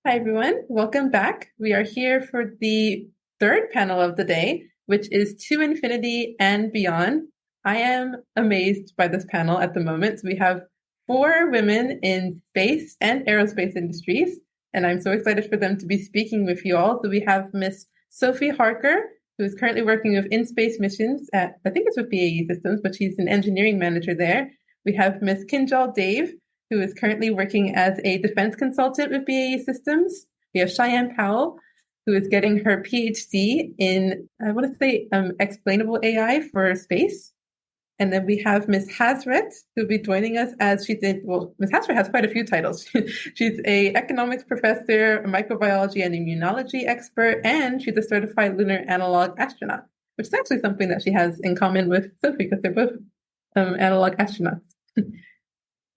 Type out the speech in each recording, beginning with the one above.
Hi, everyone. Welcome back. We are here for the third panel of the day, which is To Infinity and Beyond. I am amazed by this panel at the moment. So we have four women in space and aerospace industries, and I'm so excited for them to be speaking with you all. So we have Miss Sophie Harker, who is currently working with InSpace Missions at, I think it's with BAE Systems, but she's an engineering manager there. We have Miss Kinjal Dave, who is currently working as a defense consultant with BAE Systems. We have Cheyenne Powell, who is getting her PhD in, I want to say, explainable AI for space. And then we have Miss Hasret, who'll be joining us as Miss Hasret has quite a few titles. She's a economics professor, a microbiology and immunology expert, and she's a certified lunar analog astronaut, which is actually something that she has in common with Sophie because they're both analog astronauts.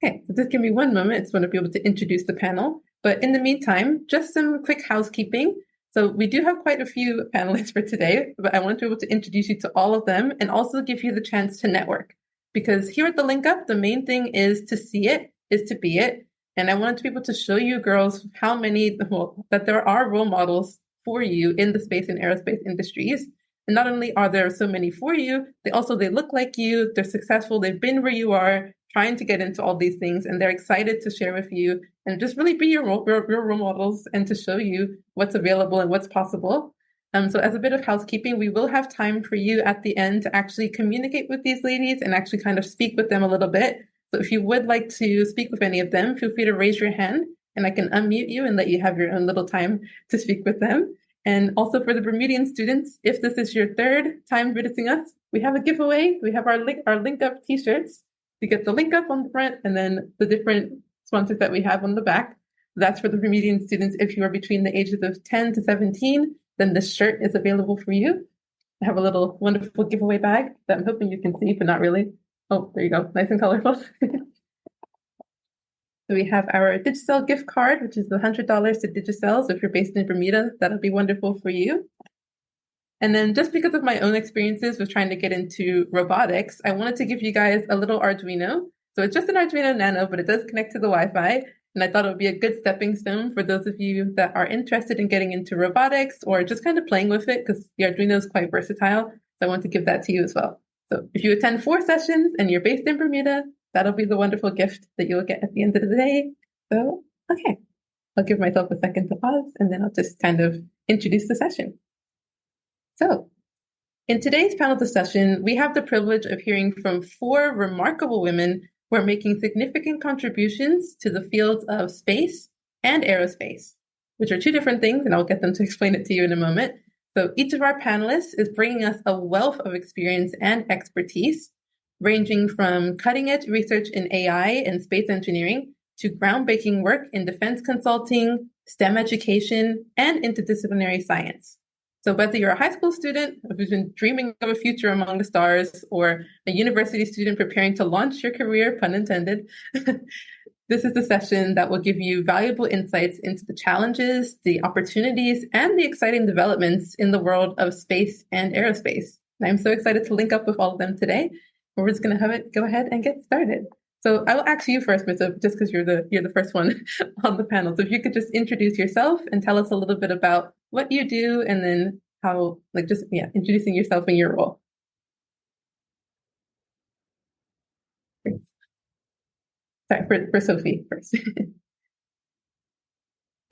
Okay, so just give me one moment. I just want to be able to introduce the panel. But in the meantime, just some quick housekeeping. So we do have quite a few panelists for today, but I want to be able to introduce you to all of them and also give you the chance to network. Because here at the LinkUp, the main thing is to see it, is to be it. And I wanted to be able to show you girls that there are role models for you in the space and aerospace industries. And not only are there so many for you, they look like you, they're successful, they've been where you are, trying to get into all these things, and they're excited to share with you and just really be your role models and to show you what's available and what's possible. So as a bit of housekeeping, we will have time for you at the end to actually communicate with these ladies and actually kind of speak with them a little bit. So if you would like to speak with any of them, feel free to raise your hand and I can unmute you and let you have your own little time to speak with them. And also for the Bermudian students, if this is your third time visiting us, we have a giveaway. We have our LinkUp t-shirts. You get the LinkUp on the front and then the different sponsors that we have on the back. That's for the Bermudian students. If you are between the ages of 10 to 17, then this shirt is available for you. I have a little wonderful giveaway bag that I'm hoping you can see, but not really. Oh, there you go. Nice and colorful. So we have our Digicel gift card, which is the $100 to Digicel. So if you're based in Bermuda, that'll be wonderful for you. And then just because of my own experiences with trying to get into robotics, I wanted to give you guys a little Arduino. So it's just an Arduino Nano, but it does connect to the Wi-Fi. And I thought it would be a good stepping stone for those of you that are interested in getting into robotics or just kind of playing with it because the Arduino is quite versatile. So I want to give that to you as well. So if you attend 4 sessions and you're based in Bermuda, that'll be the wonderful gift that you'll get at the end of the day. So, okay, I'll give myself a second to pause and then I'll just kind of introduce the session. So, in today's panel discussion, we have the privilege of hearing from 4 remarkable women who are making significant contributions to the fields of space and aerospace, which are 2 different things, and I'll get them to explain it to you in a moment. So each of our panelists is bringing us a wealth of experience and expertise, ranging from cutting-edge research in AI and space engineering to groundbreaking work in defense consulting, STEM education, and interdisciplinary science. So whether you're a high school student who's been dreaming of a future among the stars or a university student preparing to launch your career, pun intended, this is the session that will give you valuable insights into the challenges, the opportunities, and the exciting developments in the world of space and aerospace. And I'm so excited to link up with all of them today. We're just going to go ahead and get started. So I will ask you first, Ms. Oak, just because you're the first one on the panel. So if you could just introduce yourself and tell us a little bit about what you do, and then how, introducing yourself and your role. Sorry, for Sophie first.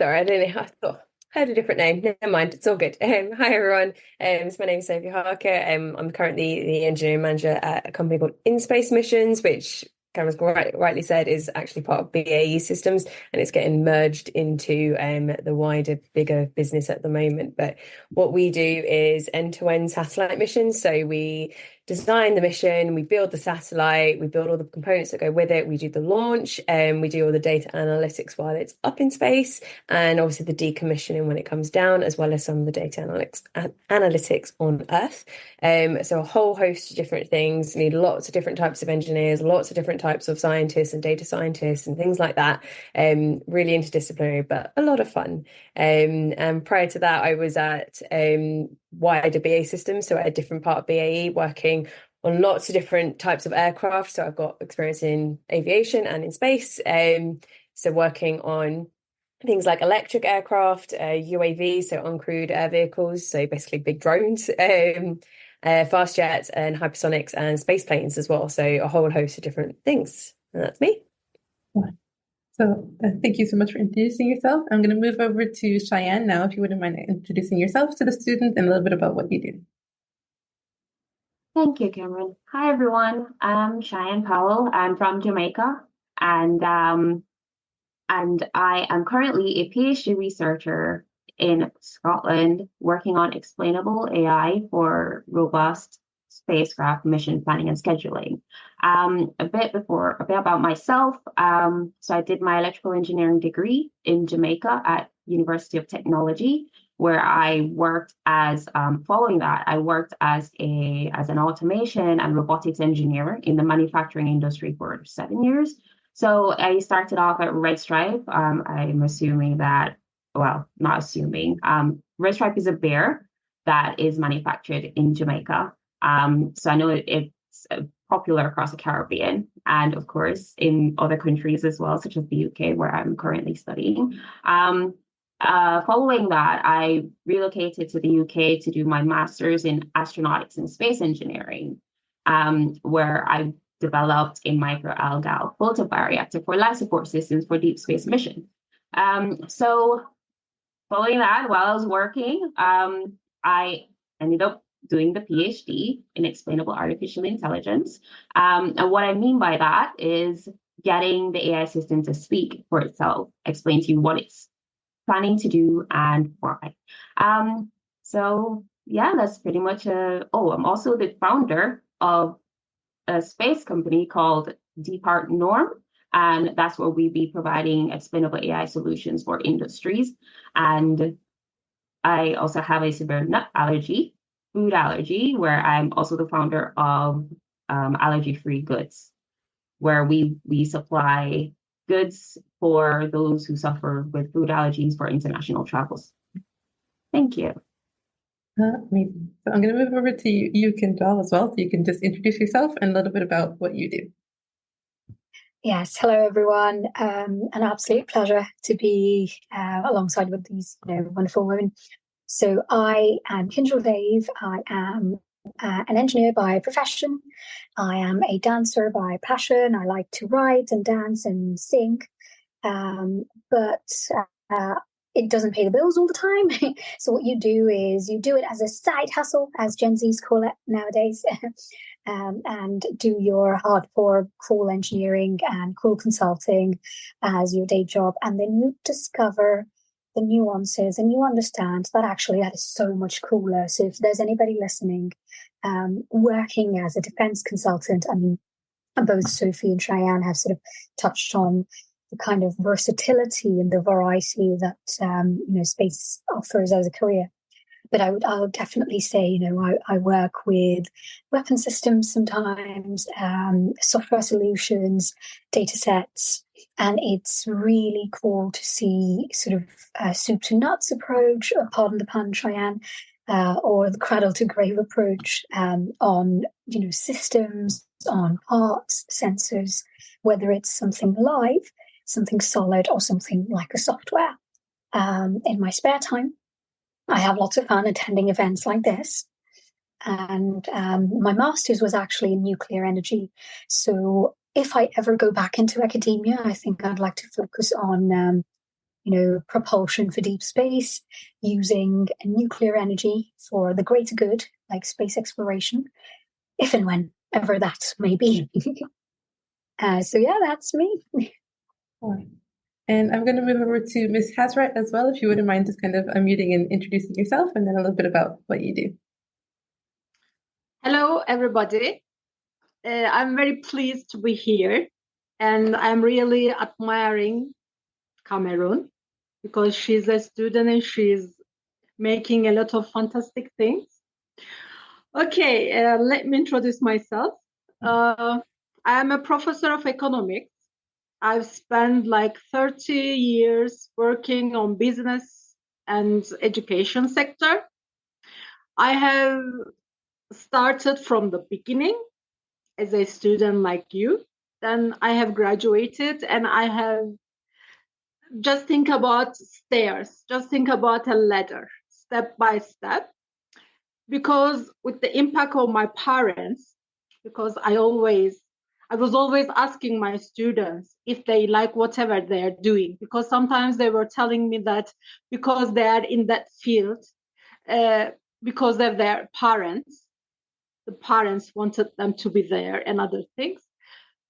Sorry, I don't know. I had a different name. Never mind, it's all good. Hi everyone. So my name is Sophie Harker. I'm currently the engineering manager at a company called InSpace Missions, which Cameron's rightly said is actually part of BAE Systems, and it's getting merged into the wider, bigger business at the moment. But what we do is end-to-end satellite missions. So we design the mission, we build the satellite, we build all the components that go with it, we do the launch, and we do all the data analytics while it's up in space, and obviously the decommissioning when it comes down, as well as some of the data analytics on Earth. So a whole host of different things. You need lots of different types of engineers, lots of different types of scientists and data scientists and things like that. Really interdisciplinary, but a lot of fun. And prior to that, I was at wider BAE Systems, so at a different part of BAE, working on lots of different types of aircraft. So I've got experience in aviation and in space. So working on things like electric aircraft, UAVs, so uncrewed air vehicles, so basically big drones, fast jets and hypersonics and space planes as well. So a whole host of different things. And that's me. So thank you so much for introducing yourself. I'm going to move over to Cheyenne now, if you wouldn't mind introducing yourself to the students and a little bit about what you do. Thank you, Kameron. Hi, everyone. I'm Cheyenne Powell. I'm from Jamaica, and I am currently a PhD researcher in Scotland, working on explainable AI for robust spacecraft mission planning and scheduling. A bit about myself. So I did my electrical engineering degree in Jamaica at University of Technology, where I worked as following that, I worked as an automation and robotics engineer in the manufacturing industry for 7 years. So I started off at Red Stripe. I'm assuming that, well, not assuming. Red Stripe is a bear that is manufactured in Jamaica. So I know it's popular across the Caribbean and, of course, in other countries as well, such as the UK, where I'm currently studying. Following that, I relocated to the UK to do my master's in astronautics and space engineering, where I developed a microalgal photobioreactor for life support systems for deep space missions. So following that, while I was working, I ended up doing the PhD in explainable artificial intelligence. And what I mean by that is getting the AI system to speak for itself, explain to you what it's planning to do and why. So yeah, that's pretty much I'm also the founder of a space company called Depart Norm, and that's where we be providing explainable AI solutions for industries. And I also have a severe nut allergy, food allergy, where I'm also the founder of Allergy-Free Goods, where we supply goods for those who suffer with food allergies for international travels. Thank you. Amazing. So I'm going to move over to you, Kinjal, as well, so you can just introduce yourself and a little bit about what you do. Yes, hello everyone. An absolute pleasure to be alongside with these wonderful women. So I am Kinjal Dave. I am an engineer by profession. I am a dancer by passion. I like to write and dance and sing, but it doesn't pay the bills all the time. So what you do is you do it as a side hustle, as Gen Zs call it nowadays, and do your hardcore cool engineering and cool consulting as your day job. And then you discover the nuances and you understand that actually that is so much cooler. So if there's anybody listening, working as a defense consultant, I mean, both Sophie and Cheyenne have sort of touched on the kind of versatility and the variety that space offers as a career. But I would definitely say, I work with weapon systems sometimes, software solutions, data sets, and it's really cool to see sort of a soup to nuts approach, pardon the pun, Cheyenne, or the cradle to grave approach on systems, on parts, sensors, whether it's something live, something solid, or something like a software. In my spare time, I have lots of fun attending events like this. And my master's was actually in nuclear energy. So if I ever go back into academia, I think I'd like to focus on, propulsion for deep space, using nuclear energy for the greater good, like space exploration, if and whenever that may be. So yeah, that's me. And I'm going to move over to Ms. Hasret as well, if you wouldn't mind just kind of unmuting and introducing yourself, and then a little bit about what you do. Hello, everybody. I'm very pleased to be here, and I'm really admiring Kameron because she's a student and she's making a lot of fantastic things. Okay, let me introduce myself. I'm a professor of economics. I've spent like 30 years working on business and education sector. I have started from the beginning as a student like you. Then I have graduated and I have just think about stairs, just think about a ladder, step by step. Because with the impact of my parents, because I was always asking my students if they like whatever they're doing, because sometimes they were telling me that because they are in that field, because of their parents, the parents wanted them to be there and other things.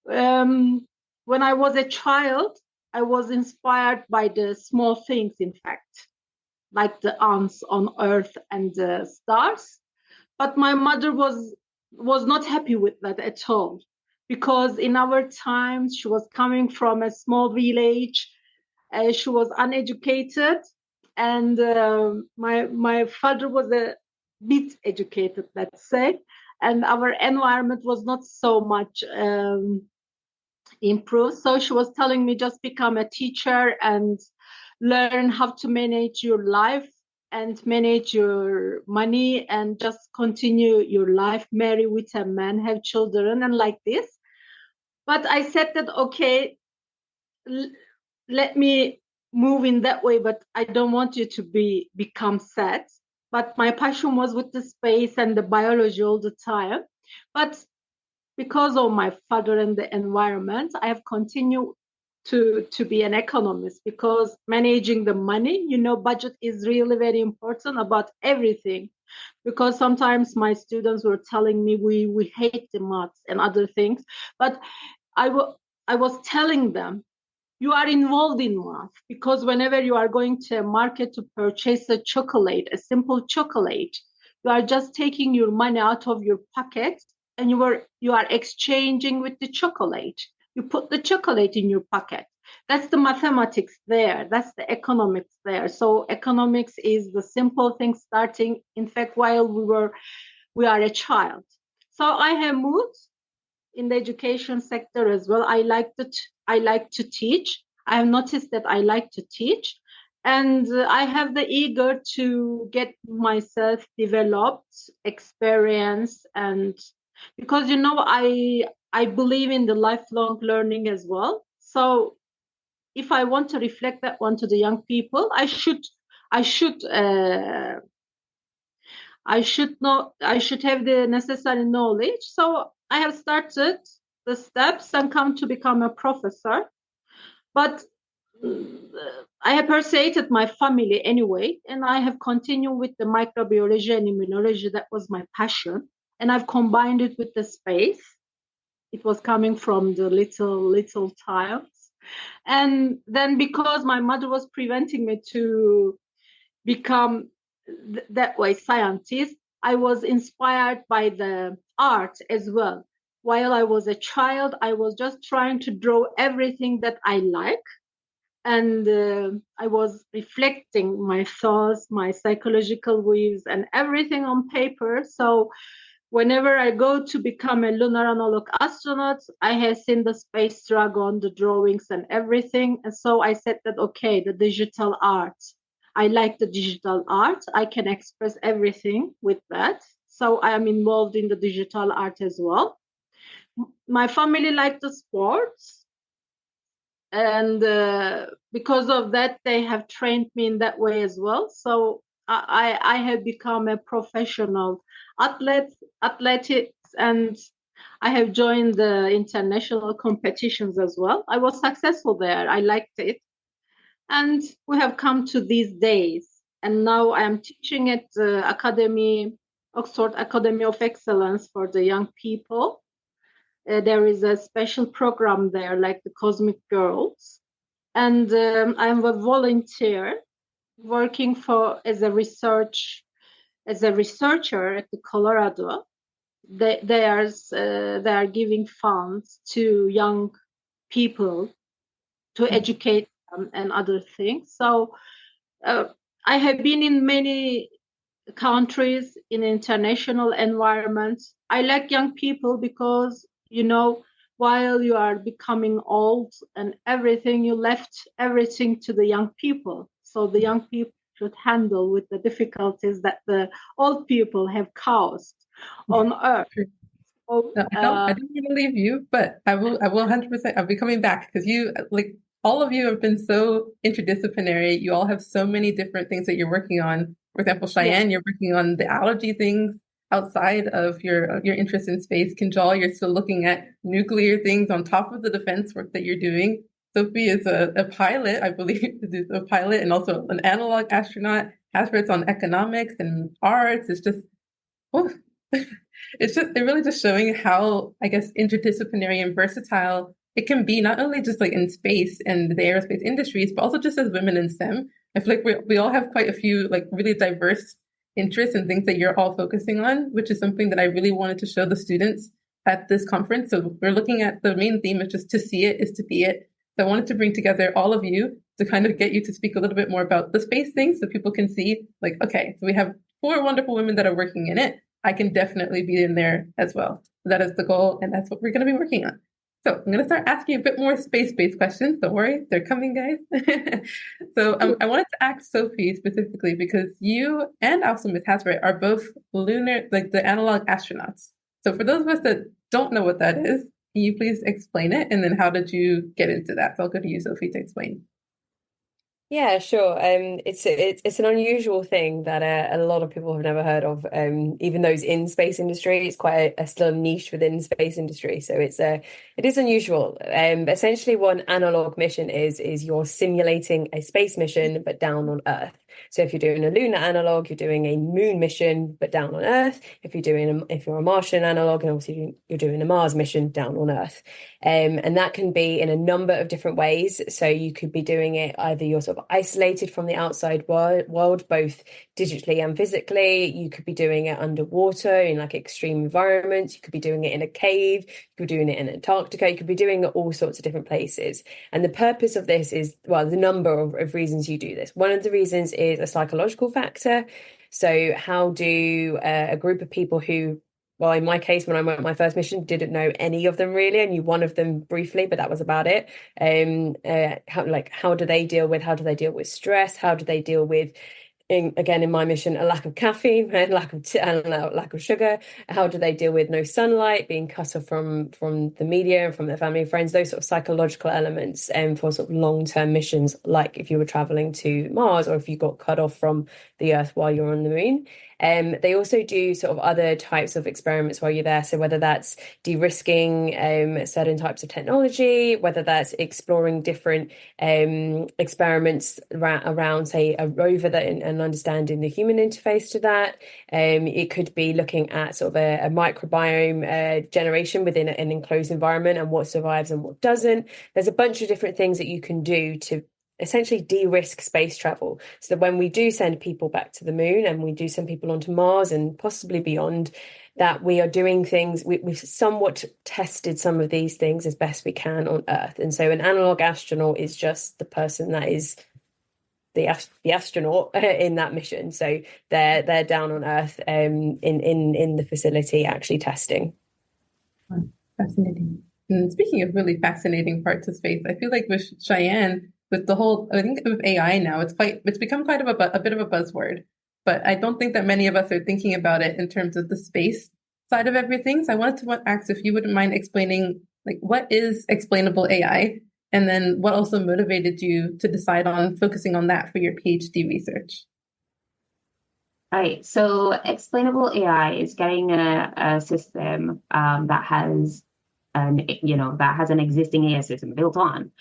When I was a child, I was inspired by the small things, in fact, like the ants on Earth and the stars. But my mother was not happy with that at all, because in our times she was coming from a small village, she was uneducated, and my father was a bit educated, let's say, and our environment was not so much improved. So she was telling me, just become a teacher and learn how to manage your life and manage your money and just continue your life, marry with a man, have children, and like this. But I said that, okay, let me move in that way, but I don't want you to become sad. But my passion was with the space and the biology all the time. But because of my father and the environment, I have continued to be an economist, because managing the money, budget is really very important about everything. Because sometimes my students were telling me we hate the maths and other things, but I was telling them, you are involved in math, because whenever you are going to a market to purchase a simple chocolate, you are just taking your money out of your pocket and you are exchanging with the chocolate. You put the chocolate in your pocket. That's the mathematics there. That's the economics there. So economics is the simple thing starting, in fact, while we are a child. So I have moved in the education sector as well. I like to teach. I have noticed that I like to teach. And I have the eager to get myself developed, experience, and because I believe in the lifelong learning as well. So if I want to reflect that one to the young people, I should have the necessary knowledge. So I have started the steps and come to become a professor. But I have persuaded my family anyway, and I have continued with the microbiology and immunology. That was my passion. And I've combined it with the space. It was coming from the little times. And then because my mother was preventing me to become that way scientist, I was inspired by the art as well. While I was a child, I was just trying to draw everything that I like. And I was reflecting my thoughts, my psychological views, and everything on paper. So whenever I go to become a lunar analog astronaut, I have seen the space dragon, the drawings and everything. And so I said that, okay, the digital art. I like the digital art. I can express everything with that. So I am involved in the digital art as well. My family liked the sports. And because of that, they have trained me in that way as well. So I have become a professional athletics, and I have joined the international competitions as well. I was successful there. I liked it. And we have come to these days. And now I am teaching at the Oxford Academy of Excellence for the young people. There is a special program there, like the Cosmic Girls. And I'm a volunteer working as a researcher at the Colorado. They are giving funds to young people to educate them and other things. So I have been in many countries in international environments. I like young people because, while you are becoming old and everything, you left everything to the young people. So the young people should handle with the difficulties that the old people have caused on Earth. So, no, I don't want to leave you, but I will 100%. I'll be coming back because you all of you have been so interdisciplinary. You all have so many different things that you're working on. For example, Cheyenne, you're working on the allergy things outside of your interest in space. Kinjal, you're still looking at nuclear things on top of the defense work that you're doing. Sophie is a pilot, I believe, a pilot and also an analog astronaut. Hasret's on economics and arts. It's just, oh, it really just showing how, I guess, interdisciplinary and versatile it can be, not only just like in space and the aerospace industries, but also just as women in STEM. I feel like we all have quite a few like really diverse interests and things that you're all focusing on, which is something that I really wanted to show the students at this conference. So we're looking at the main theme is just to see it is to be it. So I wanted to bring together all of you to kind of get you to speak a little bit more about the space thing so people can see like, okay, so we have 4 wonderful women that are working in it. I can definitely be in there as well. So that is the goal, and that's what we're going to be working on. So I'm going to start asking a bit more space-based questions. Don't worry, they're coming, guys. So I wanted to ask Sophie specifically because you and also Ms. Hasret are both lunar, like the analog astronauts. So for those of us that don't know what that is, can you please explain it? And then how did you get into that? So I'll go to you, Sophie, to explain. Yeah, sure. It's an unusual thing that a lot of people have never heard of. Even those in space industry, it's quite a still niche within space industry. So it is unusual. Essentially, what an analog mission is you're simulating a space mission but down on Earth. So if you're doing a lunar analog, you're doing a moon mission but down on Earth. If you're a Martian analog, and obviously you're doing a Mars mission down on Earth. And that can be in a number of different ways. So you could be doing it either you're sort of isolated from the outside world, both digitally and physically. You could be doing it underwater in like extreme environments. You could be doing it in a cave. You could be doing it in Antarctica. You could be doing it all sorts of different places. And the purpose of this is, well, the number of reasons you do this. One of the reasons is a psychological factor. So how do a group of people who, well, in my case, when I went on my first mission, didn't know any of them really. I knew one of them briefly, but that was about it. How do they deal with stress? How do they deal with, again, in my mission, a lack of caffeine and lack of sugar? How do they deal with no sunlight, being cut off from the media and from their family and friends? Those sort of psychological elements, for sort of long-term missions, like if you were traveling to Mars or if you got cut off from the Earth while you're on the moon. They also do sort of other types of experiments while you're there. So whether that's de-risking certain types of technology, whether that's exploring different experiments around, say, a rover and understanding the human interface to that. It could be looking at sort of a microbiome generation within an enclosed environment and what survives and what doesn't. There's a bunch of different things that you can do to essentially de-risk space travel, so that when we do send people back to the moon and we do send people onto Mars and possibly beyond, that we are doing things, we've somewhat tested some of these things as best we can on Earth. And so an analog astronaut is just the person that is the astronaut in that mission. So they're down on Earth in the facility actually testing. Fascinating. And speaking of really fascinating parts of space, I feel like with Cheyenne, with the whole, I think with AI now, it's become quite of a bit of a buzzword, but I don't think that many of us are thinking about it in terms of the space side of everything. So I wanted to ask if you wouldn't mind explaining, like, what is explainable AI? And then what also motivated you to decide on focusing on that for your PhD research? All right, so explainable AI is getting a system that has an existing AI system built on,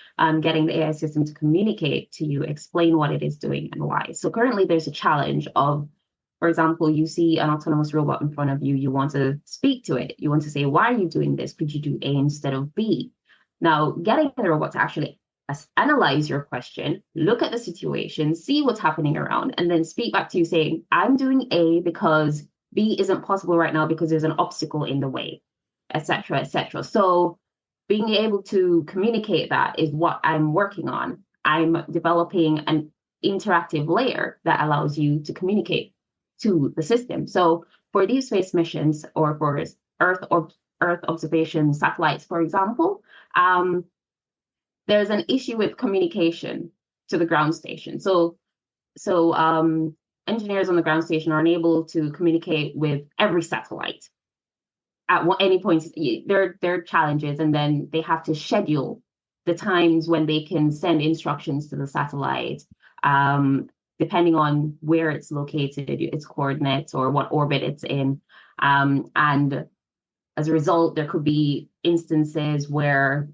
getting the AI system to communicate to you, explain what it is doing and why. So currently there's a challenge of, for example, you see an autonomous robot in front of you, you want to speak to it. You want to say, why are you doing this? Could you do A instead of B? Now, getting the robot to actually analyze your question, look at the situation, see what's happening around, and then speak back to you saying, I'm doing A because B isn't possible right now because there's an obstacle in the way, etc., etc. So being able to communicate that is what I'm working on. I'm developing an interactive layer that allows you to communicate to the system. So for these space missions, or for Earth observation satellites, for example, there's an issue with communication to the ground station. So engineers on the ground station are unable to communicate with every satellite at any point. There are challenges, and then they have to schedule the times when they can send instructions to the satellite, depending on where it's located, its coordinates, or what orbit it's in. And as a result, there could be instances where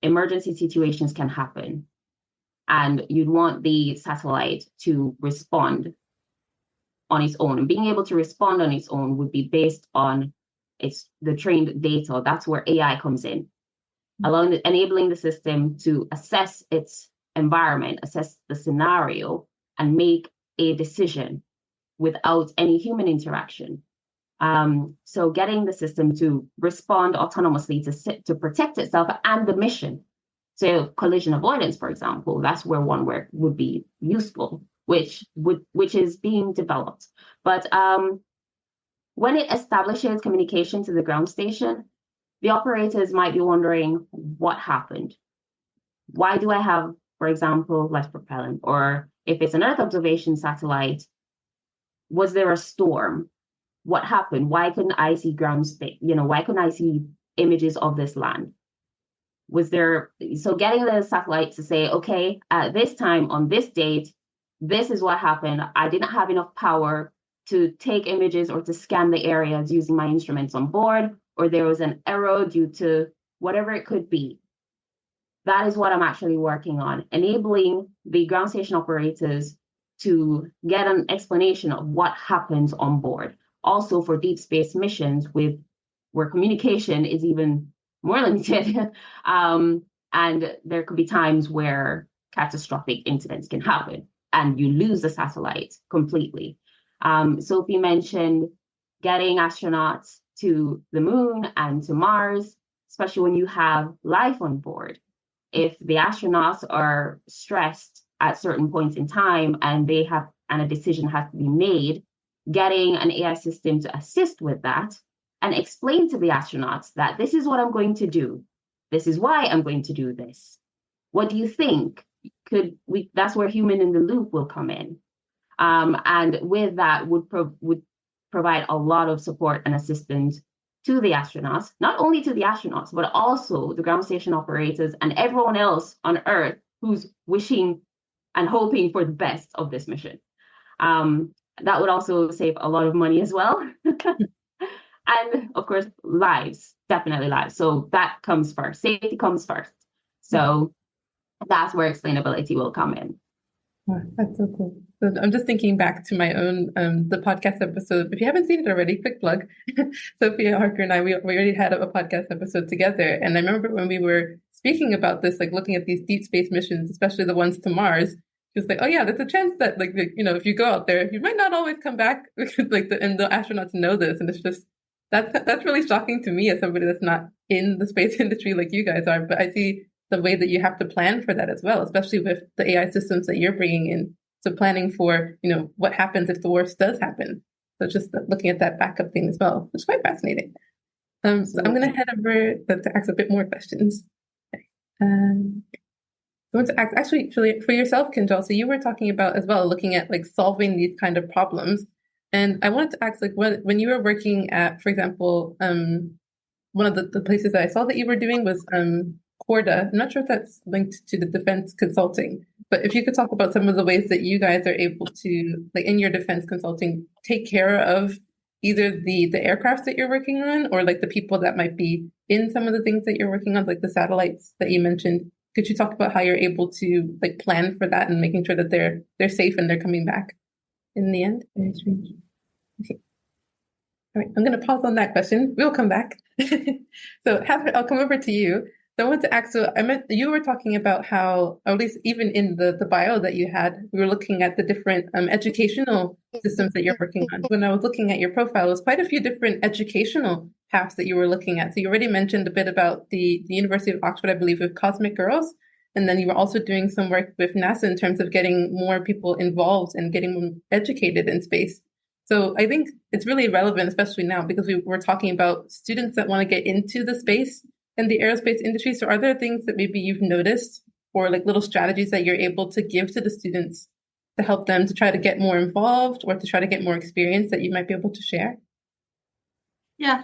emergency situations can happen, and you'd want the satellite to respond on its own. And being able to respond on its own would be based on the trained data. That's where AI comes in, enabling the system to assess its environment, assess the scenario, and make a decision without any human interaction. So getting the system to respond autonomously to protect itself and the mission. So collision avoidance, for example, that's where one work would be useful, which is being developed. But when it establishes communication to the ground station, the operators might be wondering, what happened? Why do I have, for example, less propellant? Or if it's an Earth observation satellite, was there a storm? What happened? Why couldn't I see why couldn't I see images of this land? So getting the satellite to say, okay, at this time on this date, this is what happened. I didn't have enough power to take images or to scan the areas using my instruments on board, or there was an error due to whatever it could be. That is what I'm actually working on, enabling the ground station operators to get an explanation of what happens on board. Also for deep space missions where communication is even more limited, and there could be times where catastrophic incidents can happen and you lose the satellite completely. Sophie mentioned getting astronauts to the moon and to Mars, especially when you have life on board. If the astronauts are stressed at certain points in time and a decision has to be made, getting an AI system to assist with that and explain to the astronauts that this is what I'm going to do. This is why I'm going to do this. What do you think? That's where human in the loop will come in. And with that would provide a lot of support and assistance to the astronauts, not only to the astronauts, but also the ground station operators and everyone else on Earth who's wishing and hoping for the best of this mission. That would also save a lot of money as well. And of course, lives, definitely lives. So that comes first. Safety comes first. So that's where explainability will come in. Oh, that's so cool. So I'm just thinking back to my own the podcast episode. If you haven't seen it already, quick plug. Sophie Harker and I, we already had a podcast episode together. And I remember when we were speaking about this, like looking at these deep space missions, especially the ones to Mars, she was like, "Oh yeah, there's a chance that if you go out there, you might not always come back." And the astronauts know this, and it's just that's really shocking to me as somebody that's not in the space industry like you guys are. But I see the way that you have to plan for that as well, especially with the AI systems that you're bringing in. So planning for, what happens if the worst does happen. So just looking at that backup thing as well, which is quite fascinating. So I'm going to head over to ask a bit more questions. Okay. I want to ask, actually, for yourself, Kinjal, so you were talking about as well, looking at solving these kind of problems. And I wanted to ask, when you were working at, for example, one of the places that I saw that you were doing was Corda. I'm not sure if that's linked to the defense consulting, but if you could talk about some of the ways that you guys are able to, in your defense consulting, take care of either the aircraft that you're working on or the people that might be in some of the things that you're working on, like the satellites that you mentioned. Could you talk about how you're able to plan for that and making sure that they're safe and they're coming back in the end? Okay. All right, I'm going to pause on that question. We'll come back. So, Hasret, I'll come over to you. So I want to ask, you were talking about how, or at least even in the bio that you had, we were looking at the different educational systems that you're working on. When I was looking at your profile, it was quite a few different educational paths that you were looking at. So you already mentioned a bit about the University of Oxford, I believe, with Cosmic Girls. And then you were also doing some work with NASA in terms of getting more people involved and getting them educated in space. So I think it's really relevant, especially now, because we're talking about students that want to get into the space and the aerospace industry. So are there things that maybe you've noticed or little strategies that you're able to give to the students to help them to try to get more involved or to try to get more experience that you might be able to share? Yeah.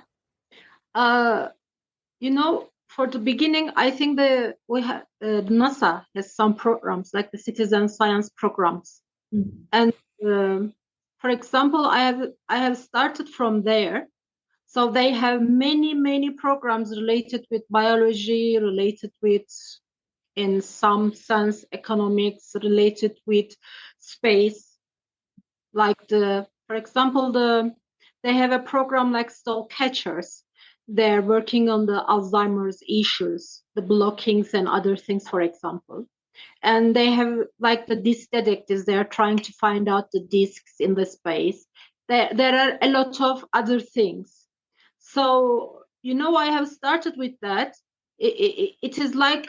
for the beginning, I think NASA has some programs like the citizen science programs, and for example, I have started from there. So they have many programs related with biology, related with, in some sense, economics, related with space. Like for example, they have a program like Stall Catchers. They're working on the Alzheimer's issues, the blockings and other things, for example. And they have like the disk detectives. They are trying to find out the disks in the space. There are a lot of other things. So, I have started with that. It is like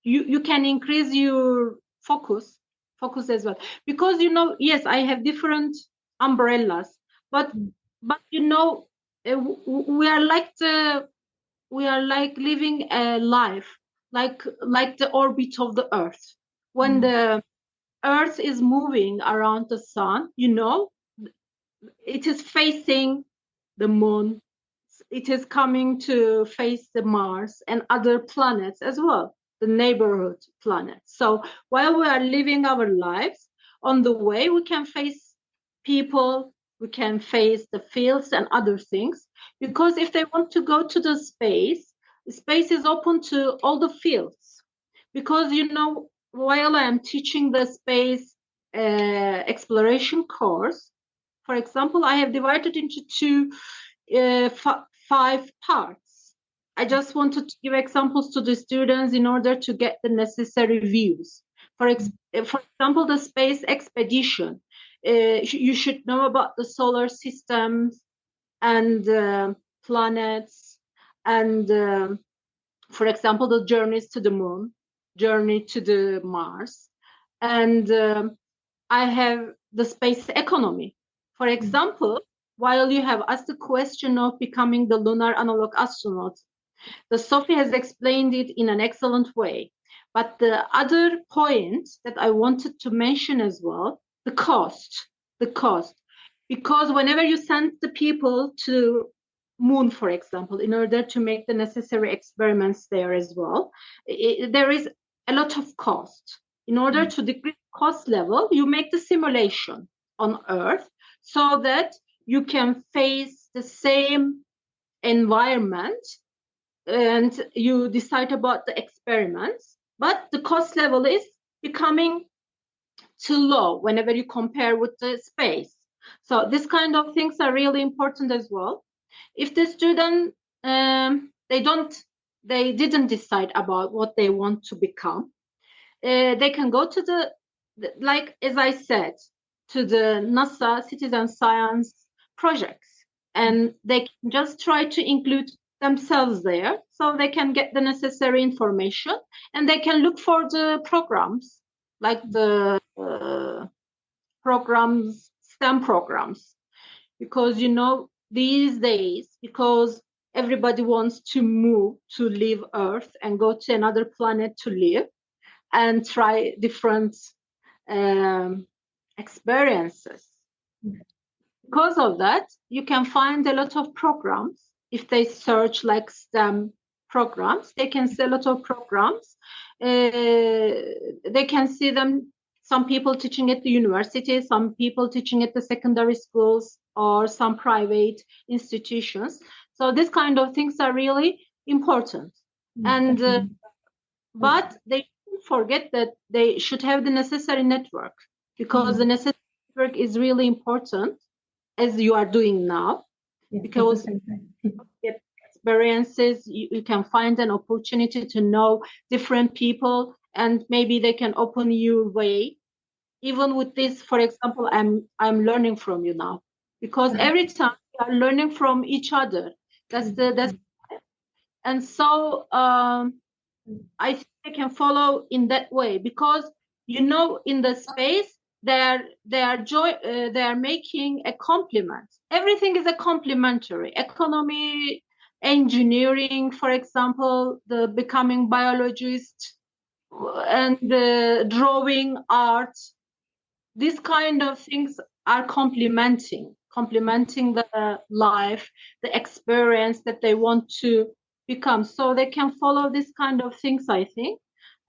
you can increase your focus as well. Because, yes, I have different umbrellas, but we are like living a life like the orbit of the Earth. When the Earth is moving around the sun, it is facing the moon. It is coming to face the Mars and other planets as well, the neighborhood planets. So while we are living our lives, on the way we can face people, we can face the fields and other things. Because if they want to go to the space is open to all the fields. Because, while I am teaching the space exploration course, for example, I have divided into 5 parts. I just wanted to give examples to the students in order to get the necessary views. For example, the space expedition. You should know about the solar systems and planets and, for example, the journeys to the moon, journey to the Mars. And I have the space economy. For example, while you have asked the question of becoming the lunar analog astronaut, the Sophie has explained it in an excellent way. But the other point that I wanted to mention as well, the cost. Because whenever you send the people to moon, for example, in order to make the necessary experiments there as well, there is a lot of cost. In order to decrease cost level, you make the simulation on Earth so that you can face the same environment and you decide about the experiments, but the cost level is becoming too low whenever you compare with the space. So this kind of things are really important as well. If the student they didn't decide about what they want to become, they can go to the like as I said, to the NASA citizen science projects, and they can just try to include themselves there so they can get the necessary information, and they can look for the programs like the programs, STEM programs, because these days, because everybody wants to move to leave Earth and go to another planet to live and try different experiences. Because of that, you can find a lot of programs. If they search like STEM programs, they can see a lot of programs. They can see them, some people teaching at the university, some people teaching at the secondary schools or some private institutions. So this kind of things are really important. And but they shouldn't forget that they should have the necessary network, because the necessary network is really important, as you are doing now, because you get experiences, you can find an opportunity to know different people, and maybe they can open your way. Even with this, for example, I'm learning from you now, because every time we are learning from each other. And so I think I can follow in that way, because in the space they are making a complement. Everything is a complementary. Economy, engineering, for example, the becoming biologist, and the drawing, art. These kind of things are complementing the life, the experience that they want to become. So they can follow this kind of things, I think.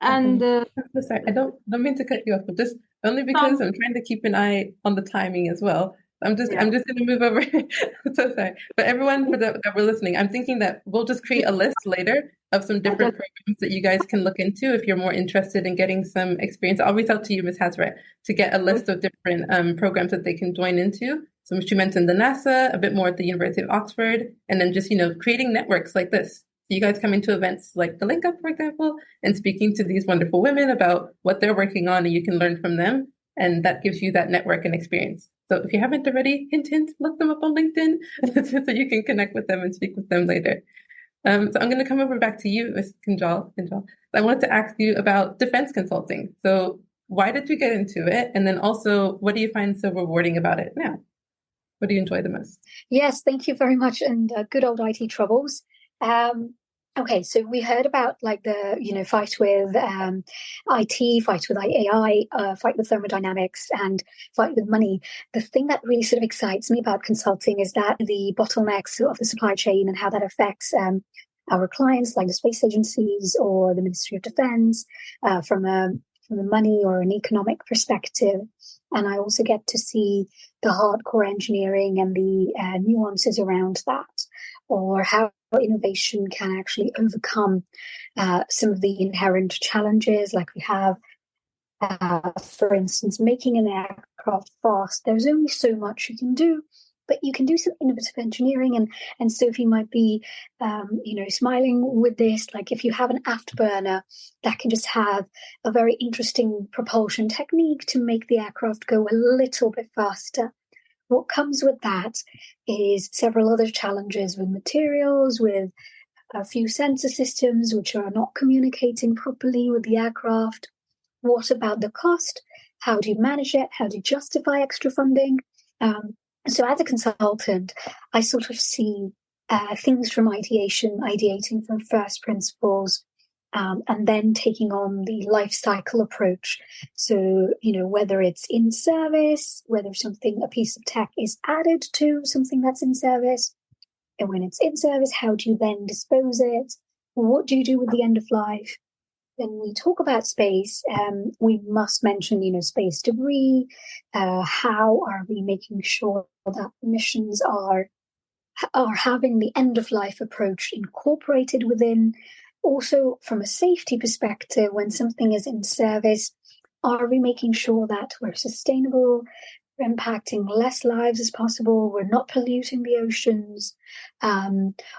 And sorry, I don't mean to cut you off, but just only because I'm trying to keep an eye on the timing as well. I'm just going to move over. I'm so sorry, but everyone that we're listening, I'm thinking that we'll just create a list later of some different programs that you guys can look into if you're more interested in getting some experience. I'll reach out to you, Ms. Hasret, to get a list of different programs that they can join into. So she mentioned the NASA, a bit more at the University of Oxford, and then just creating networks like this. You guys come into events like the LinkUp, for example, and speaking to these wonderful women about what they're working on, and you can learn from them. And that gives you that network and experience. So if you haven't already, hint, hint, look them up on LinkedIn so you can connect with them and speak with them later. So I'm going to come over back to you, Ms. Kinjal. I wanted to ask you about defense consulting. So why did you get into it? And then also, what do you find so rewarding about it now? What do you enjoy the most? Yes, thank you very much. And good old IT troubles. Okay, so we heard about like the fight with IT, fight with AI, fight with thermodynamics, and fight with money. The thing that really sort of excites me about consulting is that the bottlenecks of the supply chain and how that affects our clients, like the space agencies or the Ministry of Defense, from a money or an economic perspective. And I also get to see the hardcore engineering and the nuances around that, or how innovation can actually overcome some of the inherent challenges. Like we have, for instance, making an aircraft fast. There's only so much you can do, but you can do some innovative engineering. And Sophie might be, smiling with this. Like if you have an afterburner that can just have a very interesting propulsion technique to make the aircraft go a little bit faster. What comes with that is several other challenges with materials, with a few sensor systems which are not communicating properly with the aircraft. What about the cost? How do you manage it? How do you justify extra funding? So as a consultant, I sort of see things from ideating from first principles, and then taking on the life cycle approach. So, whether it's in service, whether a piece of tech is added to something that's in service, and when it's in service, how do you then dispose it? What do you do with the end of life? When we talk about space, we must mention, space debris. How are we making sure that missions are having the end of life approach incorporated within? Also, from a safety perspective, when something is in service, are we making sure that we're sustainable, we're impacting less lives as possible, we're not polluting the oceans?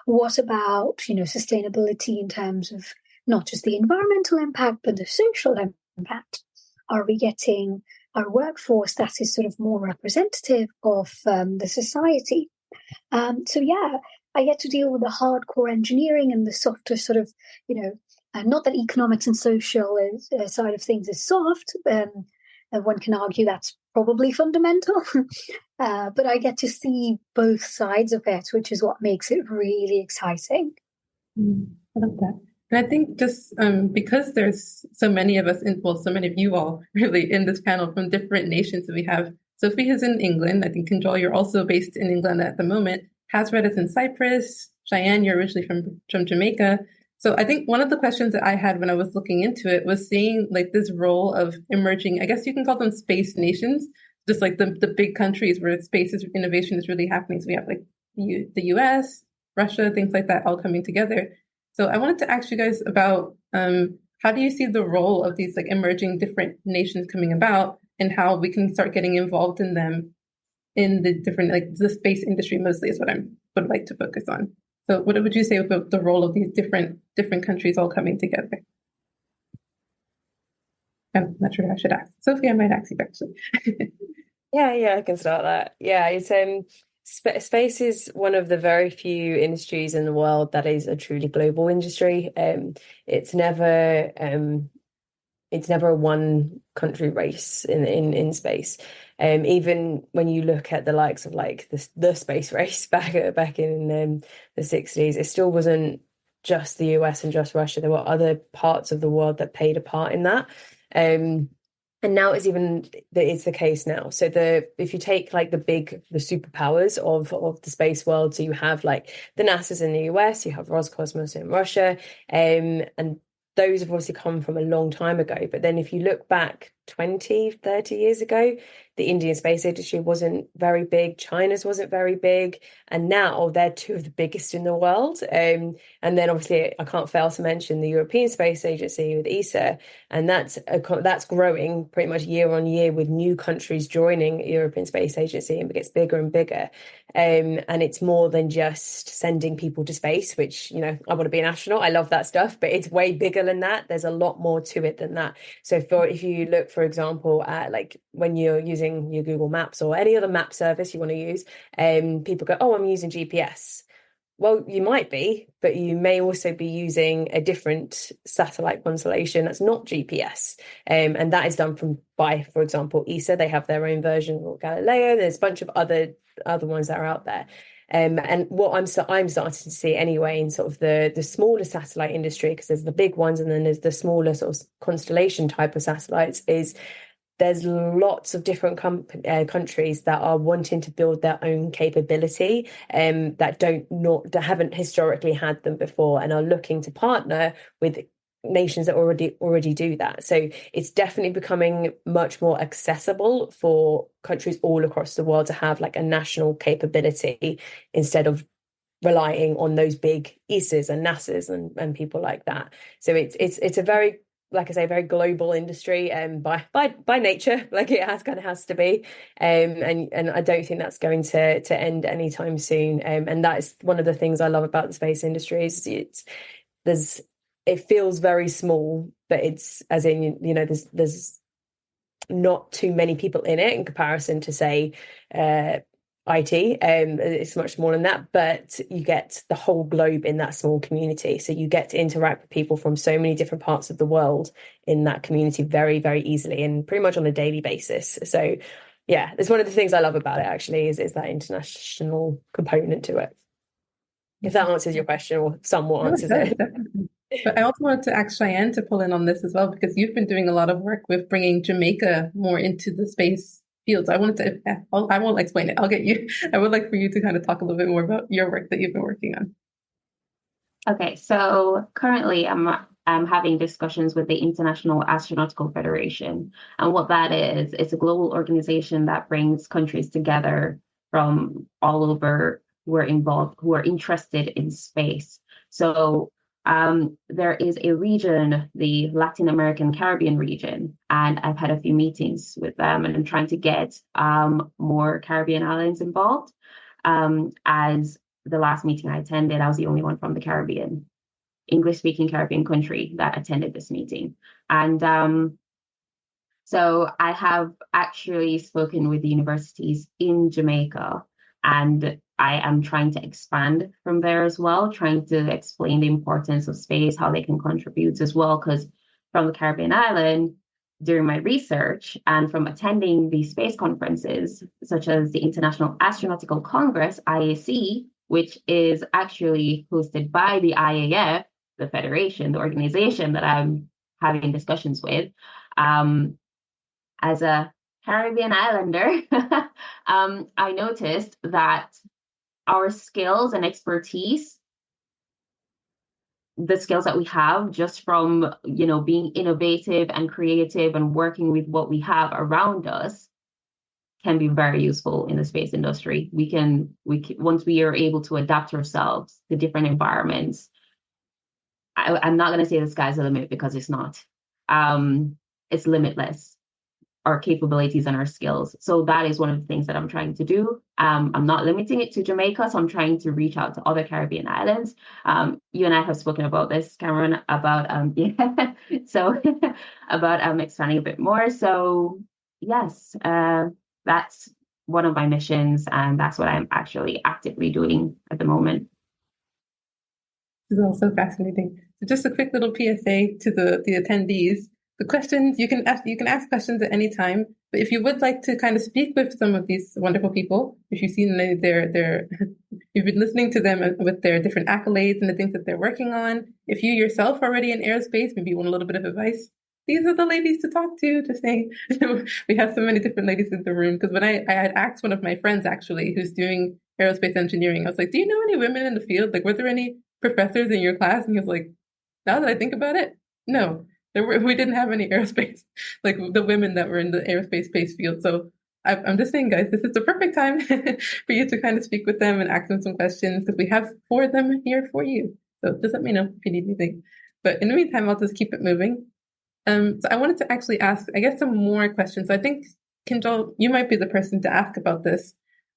What about, sustainability in terms of not just the environmental impact, but the social impact? Are we getting our workforce that is sort of more representative of the society? I get to deal with the hardcore engineering and the softer sort of, not that economics and social side of things is soft. One can argue that's probably fundamental, but I get to see both sides of it, which is what makes it really exciting. I love that. And I think just because there's so many of us, so many of you all really in this panel from different nations that we have. Sophie is in England. I think, Kinjal, you're also based in England at the moment. Hasret is in Cyprus. Cheyenne, you're originally from Jamaica. So I think one of the questions that I had when I was looking into it was seeing like this role of emerging, I guess you can call them space nations, just like the big countries where innovation is really happening. So we have like the US, Russia, things like that all coming together. So I wanted to ask you guys about how do you see the role of these like emerging different nations coming about, and how we can start getting involved in them in the different, like the space industry mostly is what I would like to focus on. So what would you say about the role of these different countries all coming together? I'm not sure if I should ask. Sophie, I might ask you actually. Yeah, I can start that. Yeah, it's space is one of the very few industries in the world that is a truly global industry. It's never a one country race in space. Even when you look at the likes of like the space race back in the 60s, it still wasn't just the US and just Russia. There were other parts of the world that played a part in that. And now it's the case now. So if you take like the superpowers of the space world, so you have like the NASA's in the US, you have Roscosmos in Russia, and those have obviously come from a long time ago. But then if you look back 20, 30 years ago, the Indian space industry wasn't very big, China's wasn't very big, and now they're two of the biggest in the world. And then obviously I can't fail to mention the European Space Agency with ESA, and that's growing pretty much year on year with new countries joining the European Space Agency, and it gets bigger and bigger. And it's more than just sending people to space, which, I want to be an astronaut. I love that stuff, but it's way bigger than that. There's a lot more to it than that. So if you look, for example, at like when you're using your Google Maps or any other map service you want to use, people go, oh, I'm using GPS. Well, you might be, but you may also be using a different satellite constellation that's not GPS. And that is done by, for example, ESA. They have their own version of Galileo. There's a bunch of other ones that are out there. And what I'm starting to see anyway in sort of the smaller satellite industry, because there's the big ones and then there's the smaller sort of constellation type of satellites, is there's lots of different countries that are wanting to build their own capability that haven't historically had them before, and are looking to partner with nations that already do that. So it's definitely becoming much more accessible for countries all across the world to have like a national capability instead of relying on those big ESAs and NASAs and people like that. So it's a very, like I say, very global industry, by nature, like it has to be, and I don't think that's going to end anytime soon. And that is one of the things I love about the space industry is it feels very small, but it's as in there's not too many people in it in comparison to say IT. It's much smaller than that, but you get the whole globe in that small community. So you get to interact with people from so many different parts of the world in that community very, very easily and pretty much on a daily basis. So yeah, it's one of the things I love about it actually is that international component to it. If that answers your question or somewhat answers it. Definitely. But I also wanted to ask Cheyenne to pull in on this as well, because you've been doing a lot of work with bringing Jamaica more into the space fields. I won't explain it. I'll get you. I would like for you to kind of talk a little bit more about your work that you've been working on. Okay, so currently I'm having discussions with the International Astronautical Federation. And what that is, it's a global organization that brings countries together from all over who are involved, who are interested in space. So there is a region, the Latin American Caribbean region, and I've had a few meetings with them, and I'm trying to get more Caribbean islands involved. As the last meeting I attended, I was the only one from the Caribbean, English-speaking Caribbean country that attended this meeting. And so I have actually spoken with the universities in Jamaica, and I am trying to expand from there as well, trying to explain the importance of space, how they can contribute as well. Because from the Caribbean island, during my research and from attending these space conferences, such as the International Astronautical Congress, IAC, which is actually hosted by the IAF, the federation, the organization that I'm having discussions with, as a Caribbean islander, I noticed that our skills and expertise, the skills that we have just from, being innovative and creative and working with what we have around us, can be very useful in the space industry. We can once we are able to adapt ourselves to different environments. I'm not going to say the sky's the limit, because it's not. It's limitless, our capabilities and our skills. So that is one of the things that I'm trying to do. I'm not limiting it to Jamaica, so I'm trying to reach out to other Caribbean islands. You and I have spoken about this, Kameron, about about expanding a bit more. So yes, that's one of my missions, and that's what I'm actually actively doing at the moment. This is also fascinating. So just a quick little PSA to the attendees. The questions, you can ask questions at any time, but if you would like to kind of speak with some of these wonderful people, if you've seen you've been listening to them with their different accolades and the things that they're working on, if you yourself are already in aerospace, maybe you want a little bit of advice, these are the ladies to talk to say, we have so many different ladies in the room. Because when I had asked one of my friends actually who's doing aerospace engineering, I was like, do you know any women in the field? Like, were there any professors in your class? And he was like, now that I think about it, no, we didn't have any aerospace, like the women that were in the aerospace space field. So I'm just saying, guys, this is the perfect time for you to kind of speak with them and ask them some questions because we have 4 of them here for you. So just let me know if you need anything. But in the meantime, I'll just keep it moving. So I wanted to actually ask, I guess, some more questions. So I think, Kinjal, you might be the person to ask about this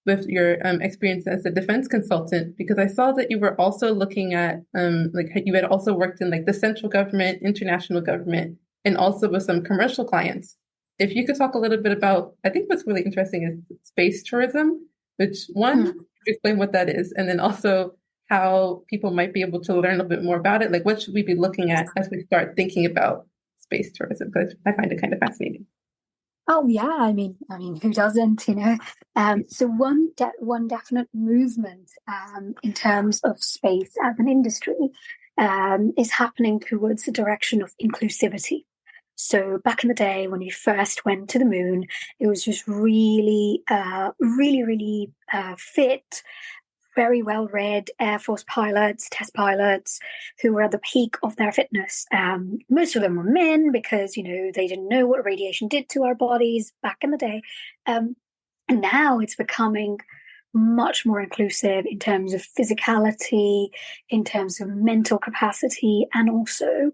with your experience as a defense consultant, because I saw that you were also looking at, like you had also worked in like the central government, international government, and also with some commercial clients. If you could talk a little bit about, I think what's really interesting is space tourism, which one, explain what that is, and then also how people might be able to learn a bit more about it. Like what should we be looking at as we start thinking about space tourism? Because I find it kind of fascinating. Oh yeah, I mean, who doesn't? So one definite movement in terms of space as an industry is happening towards the direction of inclusivity. So back in the day when we first went to the moon, it was just really fit, very well-read Air Force pilots, test pilots, who were at the peak of their fitness. Most of them were men because, they didn't know what radiation did to our bodies back in the day. And now it's becoming much more inclusive in terms of physicality, in terms of mental capacity, and also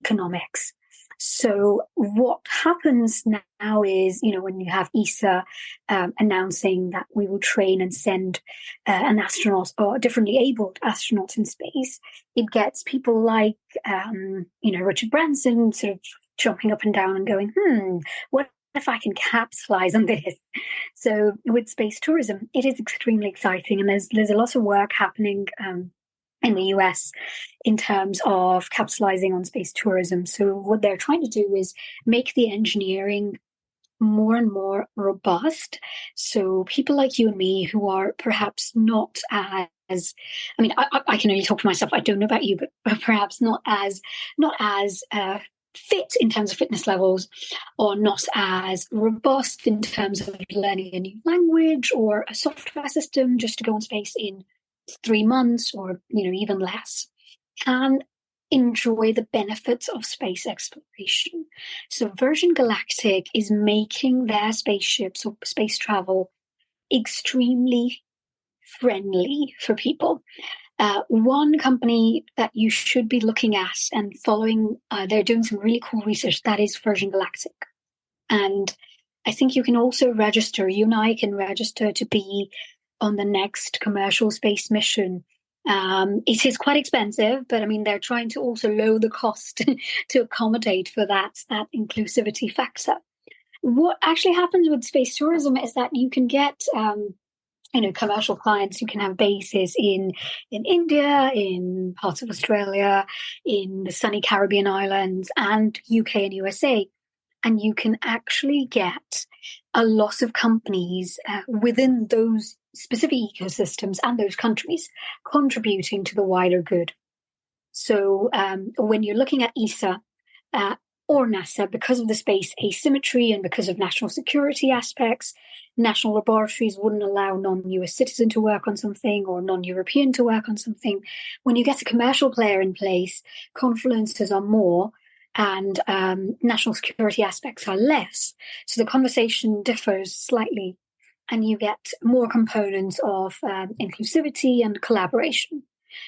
economics. So what happens now is, when you have ESA announcing that we will train and send an astronaut or differently abled astronauts in space, it gets people like, Richard Branson sort of jumping up and down and going, what if I can capitalize on this? So with space tourism, it is extremely exciting, and there's a lot of work happening in the US in terms of capitalizing on space tourism. So what they're trying to do is make the engineering more and more robust. So people like you and me who are perhaps not as, I can only talk for myself. I don't know about you, but perhaps not as fit in terms of fitness levels, or not as robust in terms of learning a new language or a software system just to go in space in 3 months or even less, can enjoy the benefits of space exploration. So Virgin Galactic is making their spaceships or space travel extremely friendly for people. One company that you should be looking at and following, they're doing some really cool research, that is Virgin Galactic. And I think you can also register, you and I can register to be on the next commercial space mission. It is quite expensive, but they're trying to also lower the cost to accommodate for that inclusivity factor. What actually happens with space tourism is that you can get commercial clients. You can have bases in India, in parts of Australia, in the sunny Caribbean islands, and UK and USA. And you can actually get a lot of companies within those specific ecosystems and those countries contributing to the wider good. So when you're looking at ESA or NASA, because of the space asymmetry and because of national security aspects, national laboratories wouldn't allow non-US citizen to work on something or non-European to work on something. When you get a commercial player in place, confluences are more, and national security aspects are less. So the conversation differs slightly, and you get more components of inclusivity and collaboration.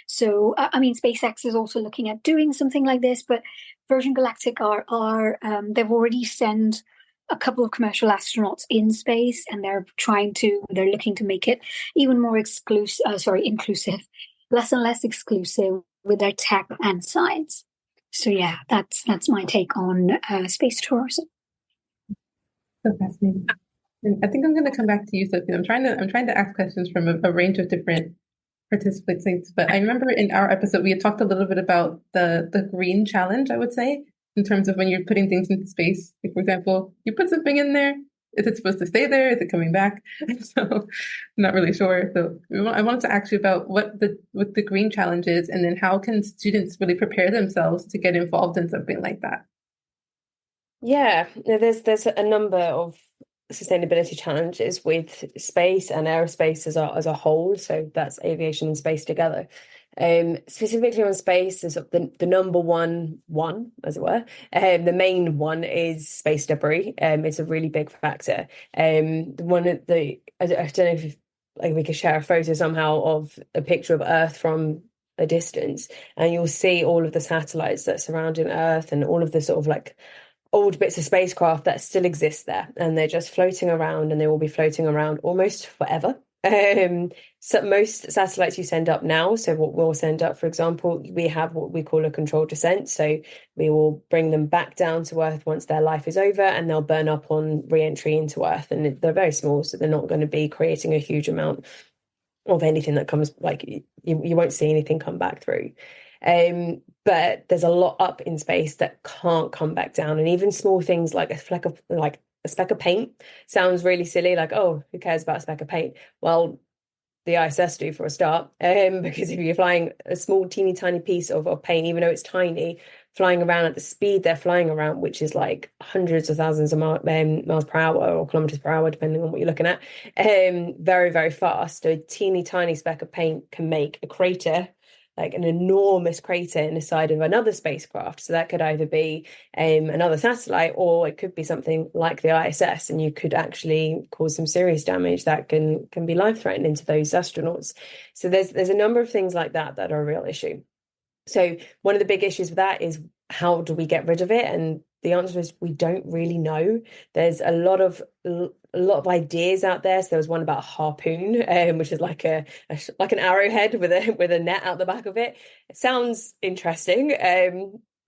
So, SpaceX is also looking at doing something like this, but Virgin Galactic they've already sent a couple of commercial astronauts in space, and they're looking to make it even more inclusive, less and less exclusive with their tech and science. So yeah, that's my take on space tourism. So fascinating. I think I'm going to come back to you, Sophie. I'm trying to ask questions from a range of different participants. But I remember in our episode we had talked a little bit about the green challenge, I would say, in terms of when you're putting things into space. Like, for example, you put something in there. Is it supposed to stay there? Is it coming back? So I'm not really sure. So I wanted to ask you about what the green challenge is, and then how can students really prepare themselves to get involved in something like that? Yeah, there's a number of sustainability challenges with space and aerospace as a whole. So that's aviation and space together. Specifically on space, is the number one, as it were. The main one is space debris. It's a really big factor. One of the I don't know if like we could share a photo somehow of a picture of Earth from a distance, and you'll see all of the satellites that surrounding Earth and all of the sort of like old bits of spacecraft that still exist there, and they're just floating around, and they will be floating around almost forever. So most satellites you send up now, so what we'll send up, for example, we have what we call a controlled descent. So we will bring them back down to Earth once their life is over, and they'll burn up on re-entry into Earth. And they're very small, so they're not going to be creating a huge amount of anything that comes, like you won't see anything come back through. But there's a lot up in space that can't come back down, and even small things like a speck of paint sounds really silly, like, oh, who cares about a speck of paint? Well, the ISS do, for a start, because if you're flying a small teeny tiny piece of paint, even though it's tiny, flying around at the speed they're flying around, which is like hundreds of thousands of miles per hour or kilometers per hour, depending on what you're looking at, very, very fast. So a teeny tiny speck of paint can make a crater, like an enormous crater in the side of another spacecraft. So that could either be another satellite, or it could be something like the ISS, and you could actually cause some serious damage that can be life-threatening to those astronauts. So there's a number of things like that that are a real issue. So one of the big issues with that is, how do we get rid of it? And the answer is, we don't really know. There's a lot of ideas out there. So there was one about a harpoon, which is like an arrowhead with a net out the back of it. It sounds interesting.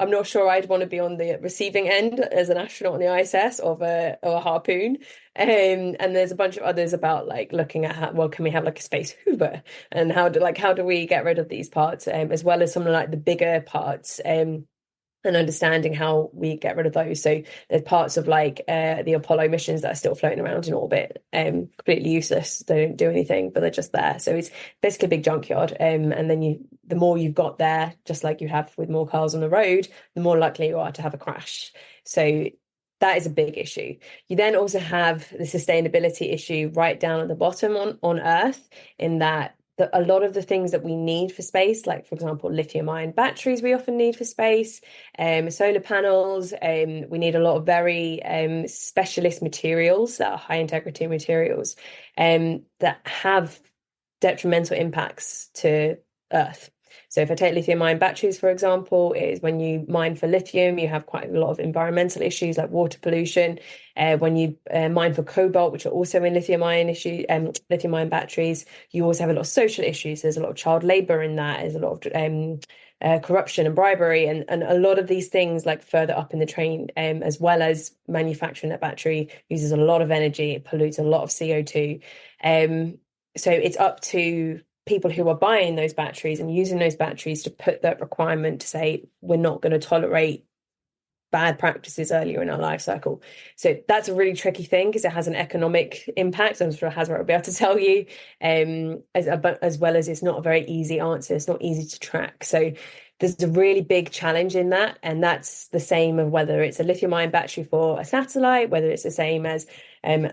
I'm not sure I'd want to be on the receiving end as an astronaut on the ISS of a harpoon. And there's a bunch of others about like looking at can we have like a space Hoover, and how do we get rid of these parts, as well as some of like the bigger parts, and understanding how we get rid of those. So there's parts of like the Apollo missions that are still floating around in orbit, completely useless. They don't do anything, but they're just there. So it's basically a big junkyard. And then the more you've got there, just like you have with more cars on the road, the more likely you are to have a crash. So that is a big issue. You then also have the sustainability issue right down at the bottom on Earth, in that a lot of the things that we need for space, like, for example, lithium-ion batteries we often need for space, solar panels, we need a lot of very specialist materials that are high-integrity materials that have detrimental impacts to Earth. So if I take lithium-ion batteries, for example, is when you mine for lithium, you have quite a lot of environmental issues like water pollution. When you mine for cobalt, which are also in lithium-ion batteries, you also have a lot of social issues. There's a lot of child labor in that. There's a lot of corruption and bribery, and a lot of these things, like further up in the train, as well as manufacturing that battery, uses a lot of energy. It pollutes a lot of CO2. So it's up to people who are buying those batteries and using those batteries to put that requirement to say, we're not going to tolerate bad practices earlier in our life cycle. So that's a really tricky thing, because it has an economic impact. I'm sure Hasret will be able to tell you, as well as it's not a very easy answer. It's not easy to track. So there's a really big challenge in that. And that's the same of whether it's a lithium-ion battery for a satellite, whether it's the same as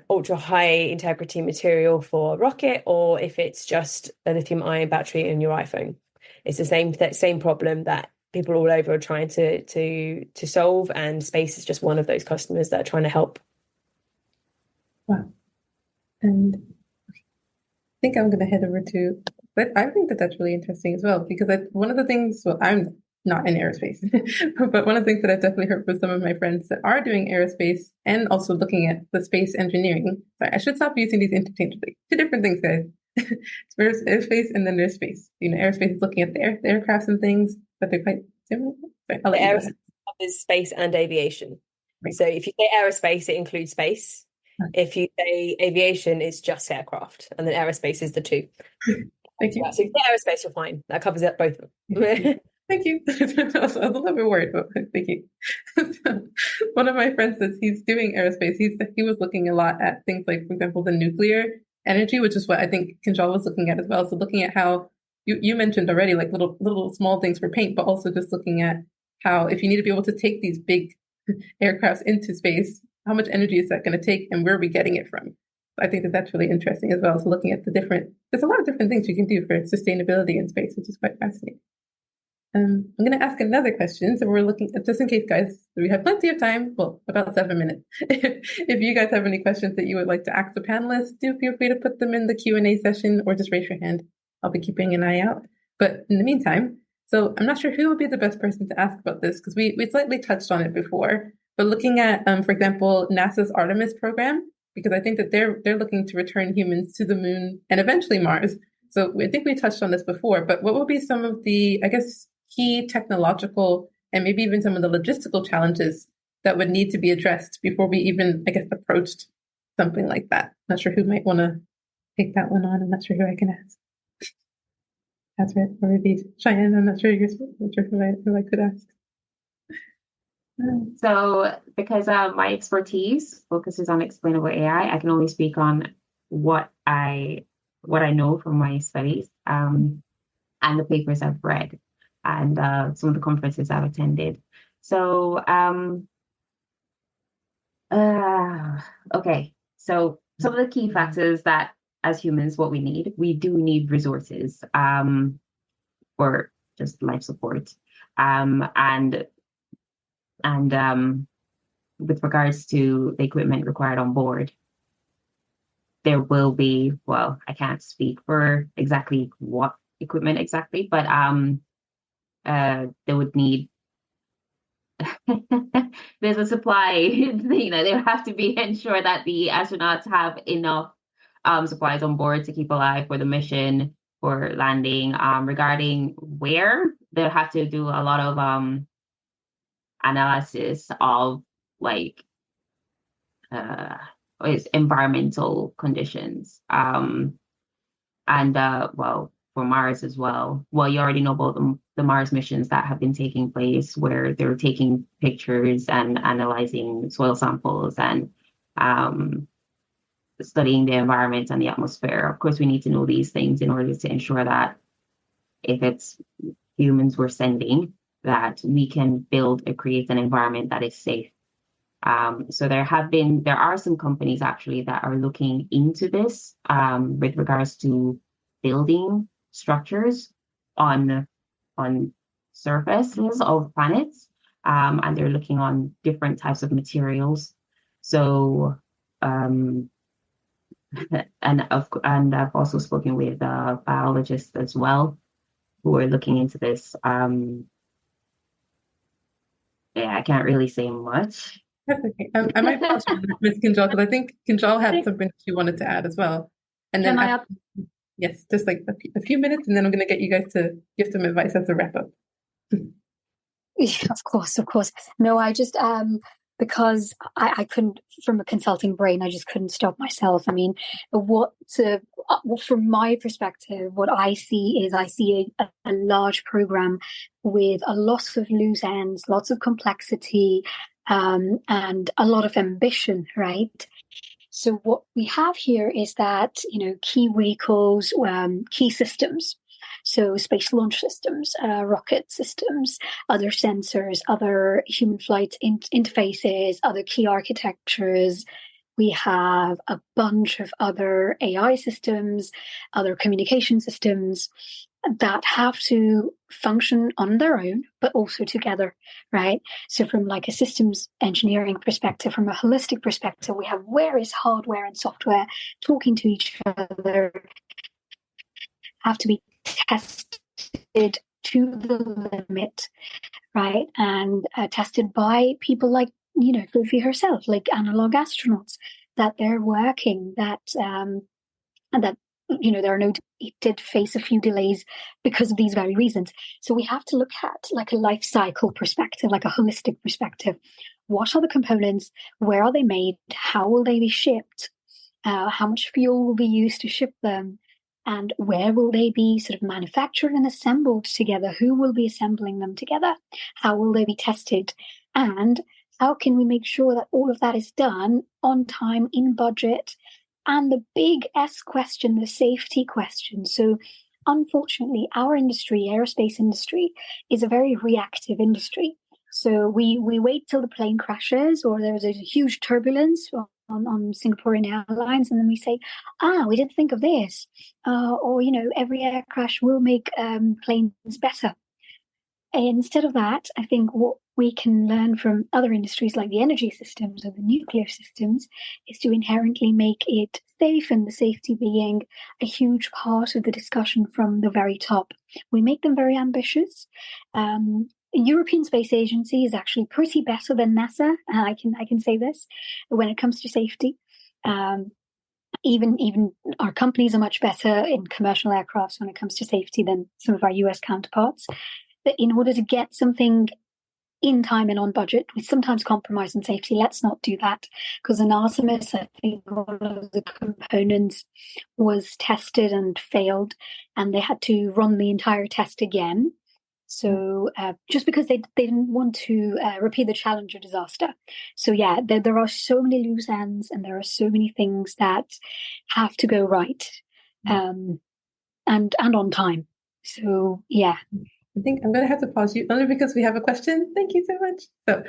ultra high integrity material for a rocket, or if it's just a lithium-ion battery in your iPhone. It's the same problem that people all over are trying to solve, and space is just one of those customers that are trying to help. Wow. And I think I'm going to head over to, but I think that that's really interesting as well, because one of the things, well, I'm not in aerospace, but one of the things that I've definitely heard from some of my friends that are doing aerospace and also looking at the space engineering. Sorry, I should stop using these interchangeably. Two different things, guys. There's airspace and then there's space. Aerospace is looking at the aircrafts and things, but they're quite similar. Sorry, I'll let you go ahead. Covers space and aviation. Right. So if you say aerospace, it includes space. Right. If you say aviation, it's just aircraft, and then aerospace is the two. Thank you. So if you say aerospace, you're fine. That covers it both. Thank you. I was a little bit worried, but thank you. One of my friends says he's doing aerospace. He was looking a lot at things like, for example, the nuclear energy, which is what I think Kinjal was looking at as well. So looking at how you mentioned already, like little small things for paint, but also just looking at how if you need to be able to take these big aircrafts into space, how much energy is that going to take, and where are we getting it from? I think that that's really interesting as well. So looking at there's a lot of different things you can do for sustainability in space, which is quite fascinating. I'm going to ask another question. So we're looking at, just in case, guys, we have plenty of time. Well, about 7 minutes. If you guys have any questions that you would like to ask the panelists, do feel free to put them in the Q&A session or just raise your hand. I'll be keeping an eye out. But in the meantime, so I'm not sure who would be the best person to ask about this because we slightly touched on it before. But looking at, for example, NASA's Artemis program, because I think that they're looking to return humans to the moon and eventually Mars. So I think we touched on this before, but what would be some of the, I guess, key technological and maybe even some of the logistical challenges that would need to be addressed before we even, I guess, approached something like that? Not sure who might want to take that one on. I'm not sure who I can ask. Hasret, or maybe Cheyenne. I'm not sure who I could ask. So because my expertise focuses on explainable AI, I can only speak on what I know from my studies and the papers I've read and some of the conferences I've attended. So, okay. So some of the key factors that as humans, what we do need resources for just life support. And with regards to the equipment required on board, there will be, well, I can't speak for exactly what equipment exactly, but they would need, there's a supply, they have to be ensure that the astronauts have enough supplies on board to keep alive for the mission, for landing. Regarding where, they'll have to do a lot of analysis of environmental conditions and well, for Mars as well. Well, you already know about the Mars missions that have been taking place where they're taking pictures and analyzing soil samples and studying the environment and the atmosphere. Of course, we need to know these things in order to ensure that if it's humans we're sending, that we can create an environment that is safe. So there are some companies actually that are looking into this with regards to building structures on surfaces of planets, and they're looking on different types of materials. So and I've also spoken with biologists as well who are looking into this. Yeah, I can't really say much. That's okay. I might pause for Ms. Kinjal because I think Kinjal had something she wanted to add as well. And then yes, just like a few minutes, and then I'm going to get you guys to give some advice as a wrap up. Yeah, of course. No, I just because I couldn't, from a consulting brain, I just couldn't stop myself. I mean, from my perspective, what I see is a large program with a lot of loose ends, lots of complexity, and a lot of ambition, right? So what we have here is that, key vehicles, key systems. So space launch systems, rocket systems, other sensors, other human flight interfaces, other key architectures. We have a bunch of other AI systems, other communication systems that have to function on their own, but also together, right? So from like a systems engineering perspective, from a holistic perspective, we have where is hardware and software talking to each other, have to be tested to the limit, right? And tested by people like, Sophie herself, like analog astronauts, that they're working, and that, there are it did face a few delays because of these very reasons. So we have to look at like a life cycle perspective, like a holistic perspective. What are the components? Where are they made? How will they be shipped? How much fuel will be used to ship them? And where will they be sort of manufactured and assembled together? Who will be assembling them together? How will they be tested? And how can we make sure that all of that is done on time, in budget? And the big S question, the safety question. So unfortunately, our industry, aerospace industry, is a very reactive industry. So we wait till the plane crashes or there's a huge turbulence on Singaporean Airlines, and then we say, we didn't think of this. Or, every air crash will make planes better. Instead of that, I think what we can learn from other industries like the energy systems or the nuclear systems is to inherently make it safe, and the safety being a huge part of the discussion from the very top. We make them very ambitious. The European Space Agency is actually pretty better than NASA. I can say this when it comes to safety. Even our companies are much better in commercial aircraft when it comes to safety than some of our US counterparts. But in order to get something in time and on budget, we sometimes compromise on safety. Let's not do that, because in Artemis, I think one of the components was tested and failed, and they had to run the entire test again. So just because they didn't want to repeat the Challenger disaster. So yeah, there are so many loose ends, and there are so many things that have to go right, and on time. So yeah. I think I'm going to have to pause you only because we have a question. Thank you so much. So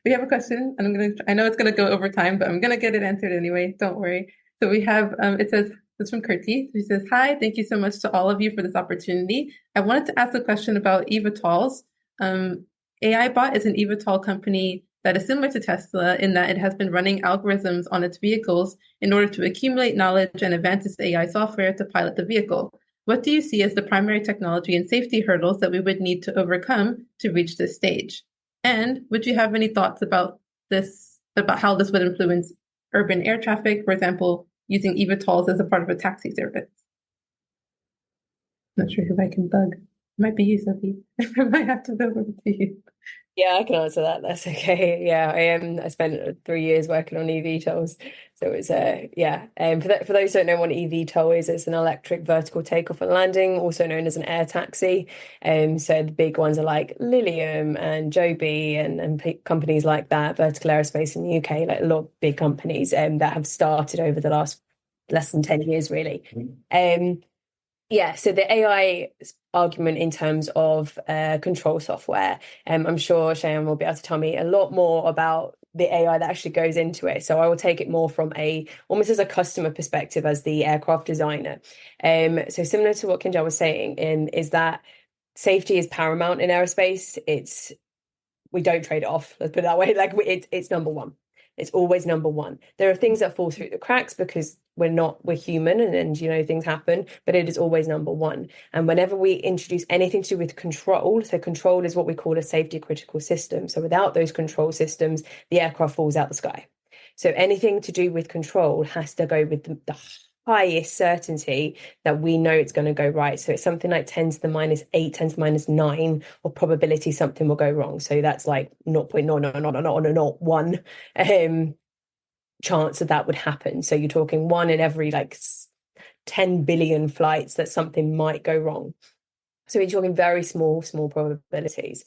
we have a question, and I know it's going to go over time, but I'm going to get it answered anyway. Don't worry. So we have, it says, it's from Kirti. She says, hi, thank you so much to all of you for this opportunity. I wanted to ask a question about eVTOLs. AIBot is an eVTOL company that is similar to Tesla in that it has been running algorithms on its vehicles in order to accumulate knowledge and advance its AI software to pilot the vehicle. What do you see as the primary technology and safety hurdles that we would need to overcome to reach this stage? And would you have any thoughts about how this would influence urban air traffic, for example, using eVTOLs as a part of a taxi service? Not sure who I can bug. It might be you, Sophie. I might have to go over to you. Yeah, I can answer that. That's okay. Yeah, I spent 3 years working on eVTOLs, so it's for those who don't know what an eVTOL is, it's an electric vertical takeoff and landing, also known as an air taxi. So the big ones are like Lilium and Joby and companies like that, Vertical Aerospace in the UK, like a lot of big companies that have started over the last less than 10 years, really. So the AI argument in terms of control software, I'm sure Cheyenne will be able to tell me a lot more about the AI that actually goes into it. So I will take it more from almost as a customer perspective as the aircraft designer. So similar to what Kinjal was saying, is that safety is paramount in aerospace. We don't trade it off. Let's put it that way. Like it's number one. It's always number one. There are things that fall through the cracks because we're human and things happen, but it is always number one. And whenever we introduce anything to do with control, so control is what we call a safety critical system. So without those control systems, the aircraft falls out the sky. So anything to do with control has to go with the highest certainty that we know it's going to go right. So it's something like 10 to the minus 8, 10 to the minus 9 of probability something will go wrong. So that's like 0.001 chance that would happen. So you're talking 1 in every 10 billion flights that something might go wrong. So we're talking very small probabilities.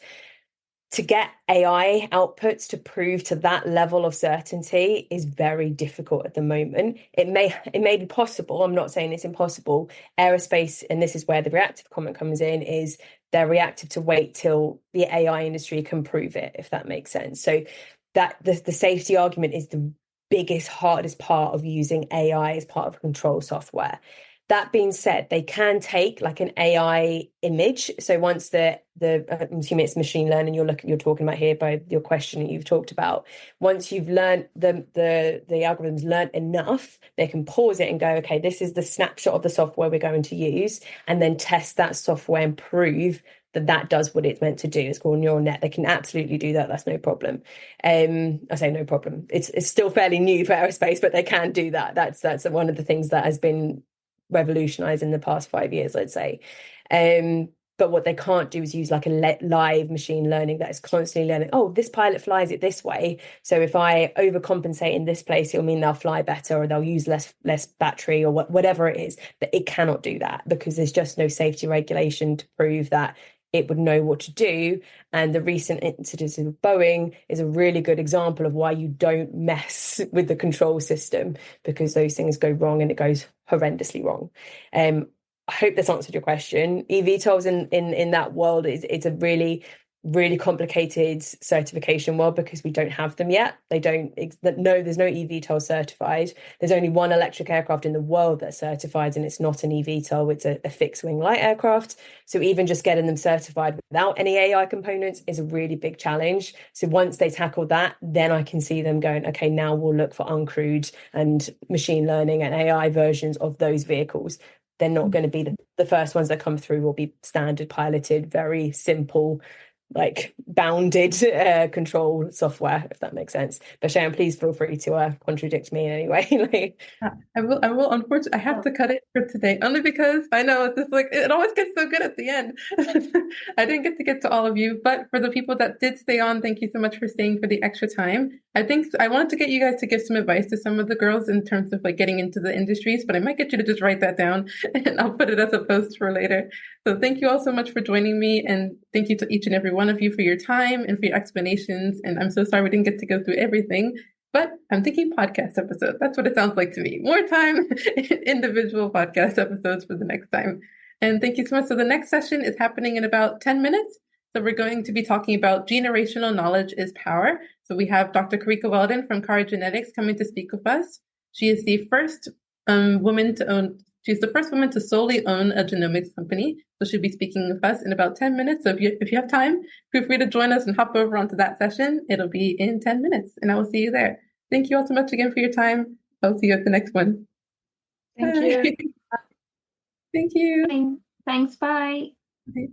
To get AI outputs to prove to that level of certainty is very difficult at the moment. It may be possible. I'm not saying it's impossible. Aerospace, and this is where the reactive comment comes in, is they're reactive to wait till the AI industry can prove it, if that makes sense. So that the safety argument is the biggest, hardest part of using AI as part of control software. That being said, they can take like an AI image. So once I'm assuming it's machine learning you're talking about here by your question that you've talked about. Once you've learned the algorithms learned enough, they can pause it and go, okay, this is the snapshot of the software we're going to use, and then test that software and prove that does what it's meant to do. It's called neural net. They can absolutely do that. That's no problem. I say no problem. It's still fairly new for aerospace, but they can do that. That's one of the things that has been revolutionized in the past 5 years, let's say. But what they can't do is use like a live machine learning that is constantly learning, oh, this pilot flies it this way, so if I overcompensate in this place, it'll mean they'll fly better or they'll use less battery or whatever it is. But it cannot do that because there's just no safety regulation to prove that it would know what to do. And the recent incident with Boeing is a really good example of why you don't mess with the control system, because those things go wrong and it goes horrendously wrong. I hope this answered your question. eVTOLs in that world it's a really really complicated certification world because we don't have them yet. There's no eVTOL certified. There's only one electric aircraft in the world that's certified, and it's not an eVTOL, it's a fixed wing light aircraft. So even just getting them certified without any AI components is a really big challenge. So once they tackle that, then I can see them going, okay, now we'll look for uncrewed and machine learning and AI versions of those vehicles. They're not going to be the first ones that come through, will be standard piloted, very simple, like bounded control software, if that makes sense. But Cheyenne, please feel free to contradict me in any way. I will. Unfortunately, I have to cut it for today, only because I know it's just like it always gets so good at the end. I didn't get to all of you, but for the people that did stay on, thank you so much for staying for the extra time. I think I wanted to get you guys to give some advice to some of the girls in terms of like getting into the industries, but I might get you to just write that down and I'll put it as a post for later. So thank you all so much for joining me, and thank you to each and every one of you for your time and for your explanations. And I'm so sorry we didn't get to go through everything, but I'm thinking podcast episode. That's what it sounds like to me. More time in individual podcast episodes for the next time. And thank you so much. So the next session is happening in about 10 minutes. So we're going to be talking about generational knowledge is power. So we have Dr. Karika Weldon from Kara Genetics coming to speak with us. She is the first woman to solely own a genomics company. So she'll be speaking with us in about 10 minutes. So if you have time, feel free to join us and hop over onto that session. It'll be in 10 minutes, and I will see you there. Thank you all so much again for your time. I'll see you at the next one. Thank you. Thank you. Thanks. Bye. Bye.